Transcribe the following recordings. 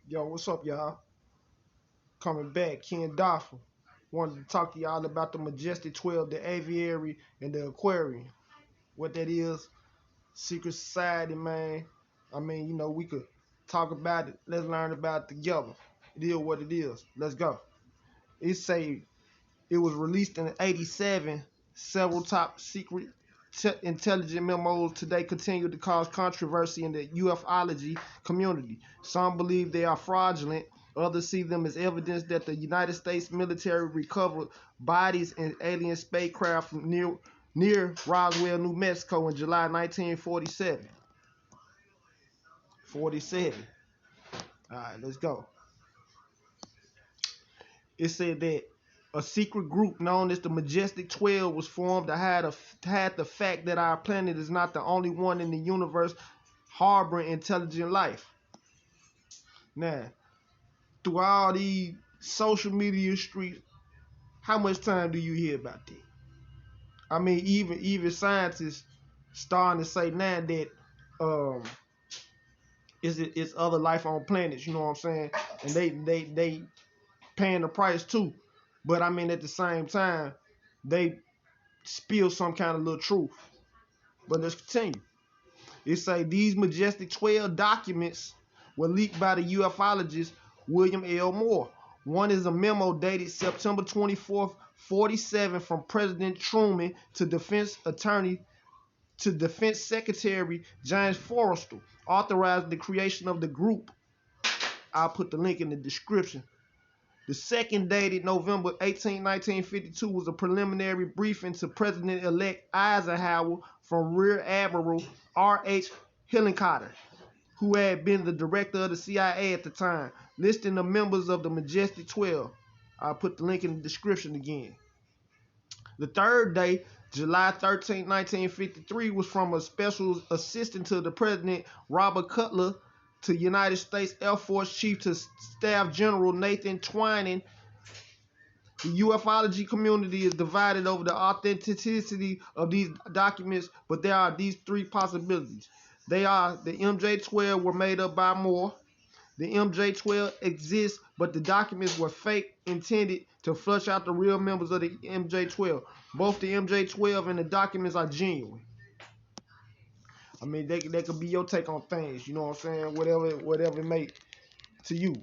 Yo, what's up, y'all? Coming back, Ken Doffer. Wanted to talk to y'all about the Majestic 12, the Aviary, and the Aquarium. What that is, secret society, man. I mean, we could talk about it. Let's learn about it together. It is what it is. Let's go. It say it was released in '87. Several top secret intelligent memos today continue to cause controversy in the ufology community. Some believe they are fraudulent. Others see them as evidence that the United States military recovered bodies in alien spacecraft from near Roswell, New Mexico in July 1947. 47. All right, let's go. It said that a secret group known as the Majestic 12 was formed to hide the fact that our planet is not the only one in the universe harboring intelligent life. Now, through all these social media streets, how much time do you hear about that? I mean, even scientists starting to say now that um it's other life on planets, you know what I'm saying? And they paying the price too. But I mean, at the same time, they spill some kind of little truth. But let's continue. It say these Majestic 12 documents were leaked by the ufologist William L. Moore. One is a memo dated September 24th, 47 from President Truman to Defense Secretary James Forrestal, authorizing the creation of the group. I'll put the link in the description. The second, dated November 18, 1952, was a preliminary briefing to President-elect Eisenhower from Rear Admiral R.H. Hillenkotter, who had been the director of the CIA at the time, listing the members of the Majestic 12. I'll put the link in the description again. The third day, July 13, 1953, was from a special assistant to the president, Robert Cutler, to United States Air Force Chief to Staff General Nathan Twining. The ufology community is divided over the authenticity of these documents, but there are these three possibilities. They are the MJ-12 were made up by Moore. The MJ-12 exists, but the documents were fake, intended to flush out the real members of the MJ-12. Both the MJ-12 and the documents are genuine. I mean, they could be your take on things, you know what I'm saying? Whatever it may to you.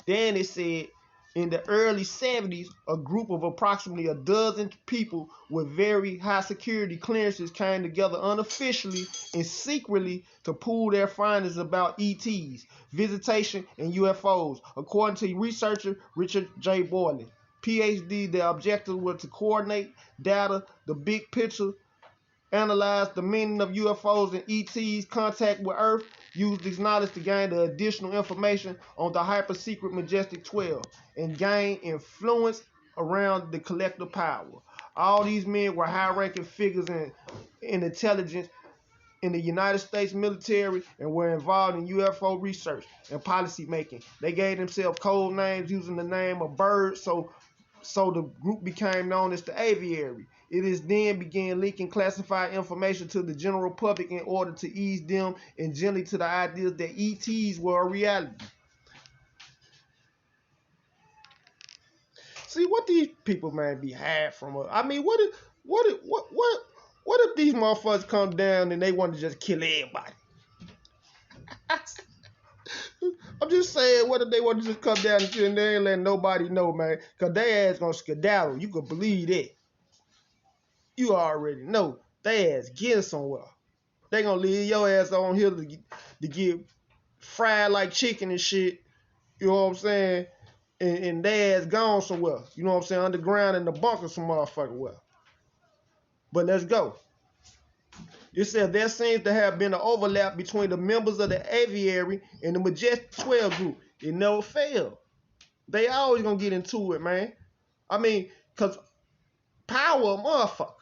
Then it said, in the early 70s, a group of approximately a dozen people with very high security clearances came together unofficially and secretly to pool their findings about ETs, visitation, and UFOs, according to researcher Richard J. Boylan, PhD. Their objective was to coordinate data, the big picture, analyze the meaning of UFOs and ETs, contact with Earth, use this knowledge to gain the additional information on the hyper-secret Majestic 12, and gain influence around the collective power. All these men were high-ranking figures in intelligence in the United States military and were involved in UFO research and policy making. They gave themselves code names using the name of birds, so the group became known as the Aviary. It is then began leaking classified information to the general public in order to ease them and gently to the ideas that ETs were a reality. See what these people, man, be had from us. I mean, what if these motherfuckers come down and they want to just kill everybody? I'm just saying, what if they want to just come down and they ain't letting nobody know, man? Because they ass gonna skedaddle. You could believe that. You already know. They ass getting somewhere. They gonna leave your ass on here to get fried like chicken and shit. You know what I'm saying? And they ass gone somewhere. You know what I'm saying? Underground in the bunker some motherfucker well. But let's go. It says there seems to have been an overlap between the members of the Aviary and the Majestic 12 group. It never failed. They always gonna get into it, man. I mean, cause power, motherfucker,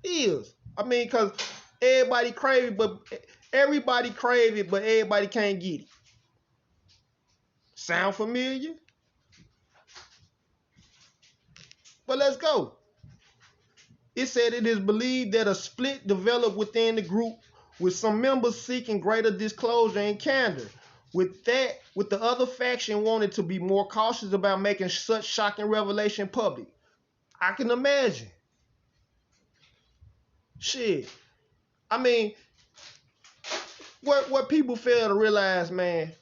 is. I mean, cause everybody crave it, but everybody can't get it. Sound familiar? But let's go. It said it is believed that a split developed within the group, with some members seeking greater disclosure and candor, With the other faction wanted to be more cautious about making such shocking revelation public. I can imagine. Shit. I mean, what people fail to realize, man,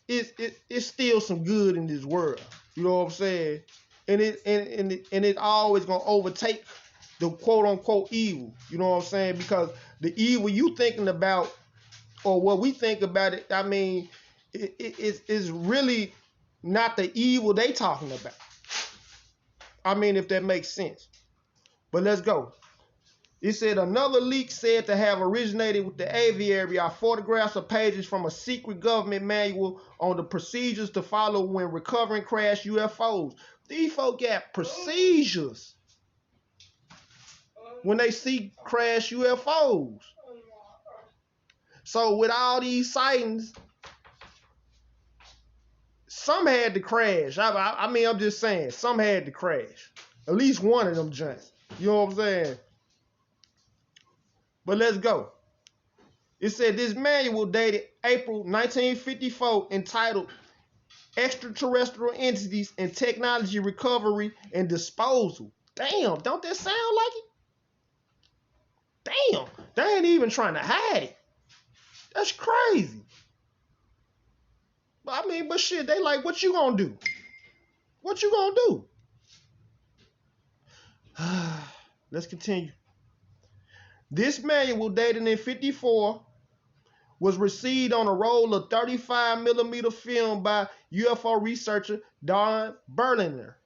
it's still some good in this world. You know what I'm saying? And it's always gonna overtake the quote unquote evil. You know what I'm saying? Because the evil you thinking about, or what we think about it, I mean, it's really not the evil they talking about. I mean, if that makes sense. But let's go. It said another leak said to have originated with the Aviary are photographs of pages from a secret government manual on the procedures to follow when recovering crashed UFOs. These folk got procedures when they see crashed UFOs. So with all these sightings, some had to crash. I mean, I'm just saying, some had to crash. At least one of them joints. You know what I'm saying? But let's go. It said this manual dated April 1954 entitled Extraterrestrial Entities and Technology Recovery and Disposal. Damn, don't that sound like it? Damn, they ain't even trying to hide it. That's crazy. But I mean, but shit, they like, what you gonna do? What you gonna do? Let's continue. This manual, dated in 54, was received on a roll of 35mm film by UFO researcher Don Berliner.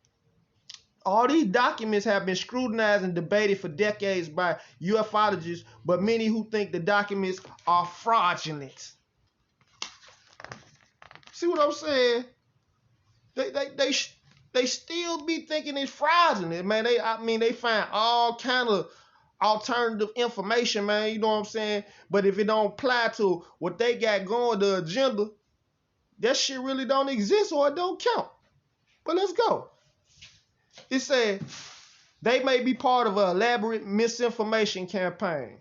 All these documents have been scrutinized and debated for decades by ufologists, but many who think the documents are fraudulent. See what I'm saying? They still be thinking it's fraudulent, man. They find all kind of alternative information, man. You know what I'm saying? But if it don't apply to what they got going, the agenda, that shit really don't exist or it don't count. But let's go. It said they may be part of an elaborate misinformation campaign.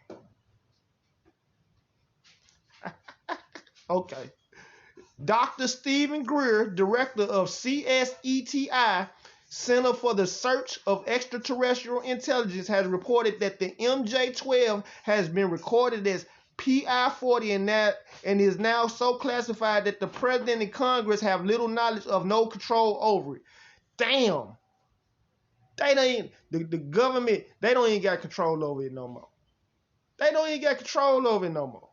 Okay. Dr. Stephen Greer, director of CSETI, Center for the Search of Extraterrestrial Intelligence, has reported that the MJ-12 has been recorded as PI-40 and is now so classified that the president and Congress have little knowledge of, no control over it. Damn. The government, they don't even got control over it no more. They don't even got control over it no more.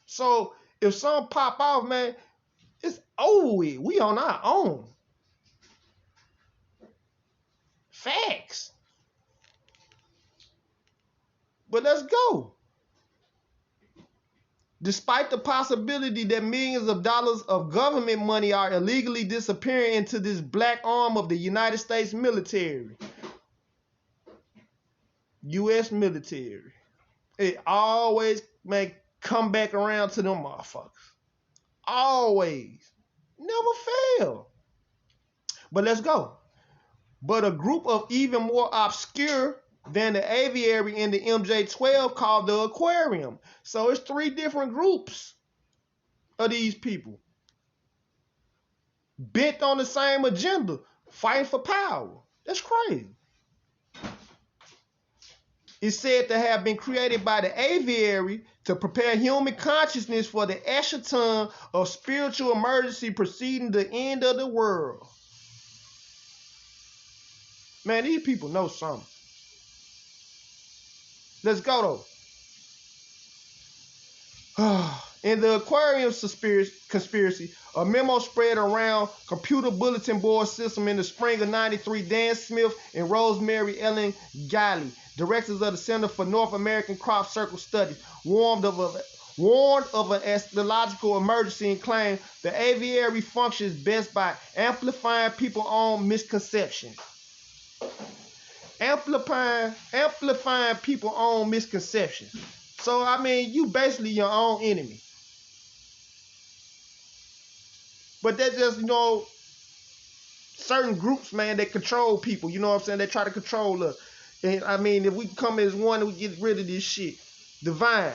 So if something pop off, man, it's over with. We on our own. Facts. But let's go. Despite the possibility that millions of dollars of government money are illegally disappearing into this black arm of the United States military. U.S. military. It always may come back around to them motherfuckers. Always. Never fail. But let's go. But a group of even more obscure than the Aviary and the MJ-12 called the Aquarium. So it's 3 different groups of these people. Bent on the same agenda, fighting for power. That's crazy. It's said to have been created by the Aviary to prepare human consciousness for the eschaton of spiritual emergency preceding the end of the world. Man, these people know something. Let's go though. In the Aquarium conspiracy, a memo spread around computer bulletin board system in the spring of '93. Dan Smith and Rosemary Ellen Galley, directors of the Center for North American Crop Circle Studies, warned of an astrological emergency and claimed the Aviary functions best by amplifying people's own misconceptions. Amplifying people's own misconceptions. So, I mean, you basically your own enemy. But that's just, you know, certain groups, man, that control people. You know what I'm saying? They try to control us. And, I mean, if we come as one, we get rid of this shit. Divine.